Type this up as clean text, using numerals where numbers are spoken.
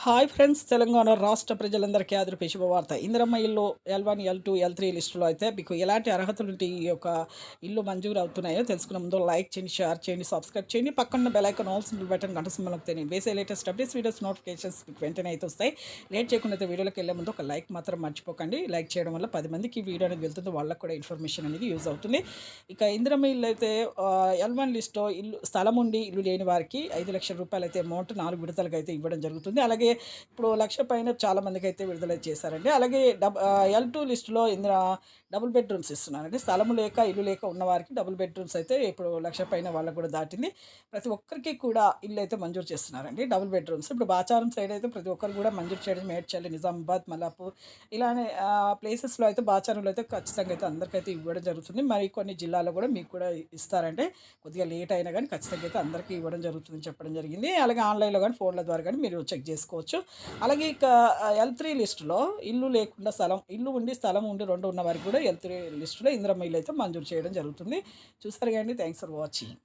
Hi friends, Telangana రాష్ట్ర ప్రజలందరికీ ఆదరపు శుభవార్త. ఇందిరమ్మ ఇల్లు L1, L2, L3 లిస్టులో అయితే మీకు ఎలాంటి అర్హతలు ఉంటే ఈ యొక్క ఇల్లు మంజూరు అవుతున్నాయో తెలుసుకునే ముందు లైక్ చేయండి, షేర్ చేయండి, సబ్స్క్రైబ్ చేయండి. పక్కన bell icon all symbol button గంట సింబల్ నొక్కితే వేసే లేటెస్ట్ అప్డేట్స్ వీడియోస్ నోటిఫికేషన్స్ మీకు వెంటనే అయితే వస్తాయి. లేట్ చేయకుండా అయితే వీడియోలోకి వెళ్ళే ముందు ఒక లైక్ మాత్రం మర్చిపోకండి. లైక్ చేయడం వల్ల 10 మందికి ఈ వీడియో అనేది వెళ్తుంది, వాళ్ళకు కూడా ఇన్ఫర్మేషన్ అనేది యూజ్ అవుతుంది. ఇక ఇందిరమ్మ ఇల్లు అయితే L1 లిస్టులో స్థలం ఉండి ఇల్లు లేని వారికి 5 లక్షల రూపాయలు అయితే అమౌంట్ 4 విడతలుగా అయితే ఇవ్వడం జరుగుతుంది. అలాగే ఇప్పుడు 1,00,000 పైన చాలా మందికైతే విడుదల చేశారండి. అలాగే L2 లిస్టులో డబుల్ బెడ్‌రూమ్స్ ఇస్తున్నారండి. స్థలము లేక, ఇల్లు లేక ఉన్నవారికి డబుల్ బెడ్‌రూమ్స్ అయితే ఇప్పుడు 1,00,000 పైన వాళ్ళకి కూడా దాటింది. ప్రతి ఒక్కరికి కూడా ఇల్లు అయితే మంజూరు చేస్తున్నారండి, డబుల్ బెడ్‌రూమ్స్. ఇప్పుడు బాచారం సైడ్ అయితే ప్రతి ఒక్కరు కూడా మంజూరు చేయడం, మేడ్చల్, నిజామాబాద్, మల్లాపూర్ ఇలానే ప్లేసెస్‌లో అయితే బాచారంలో అయితే ఖచ్చితంగా అయితే అందరికైతే ఇవ్వడం జరుగుతుంది. మరి కొన్ని జిల్లాల్లో కూడా మీకు కూడా ఇస్తారంటే కొద్దిగా లేట్ అయినా కానీ ఖచ్చితంగా అయితే అందరికీ ఇవ్వడం జరుగుతుందని చెప్పడం జరిగింది. అలాగే ఆన్‌లైన్‌లో కానీ, ఫోన్ల ద్వారా కానీ మీరు చెక్ చేసుకోవచ్చు. అలాగే ఇక L3 లిస్టులో ఇల్లు లేకుండా ఇల్లు ఉండి, స్థలం ఉండి 2 ఉన్న వారికి కూడా L3 లిస్టులో ఇందిరమ్మ ఇల్లు అయితే మంజూరు చేయడం జరుగుతుంది. చూసారు కదండీ. Thanks for watching.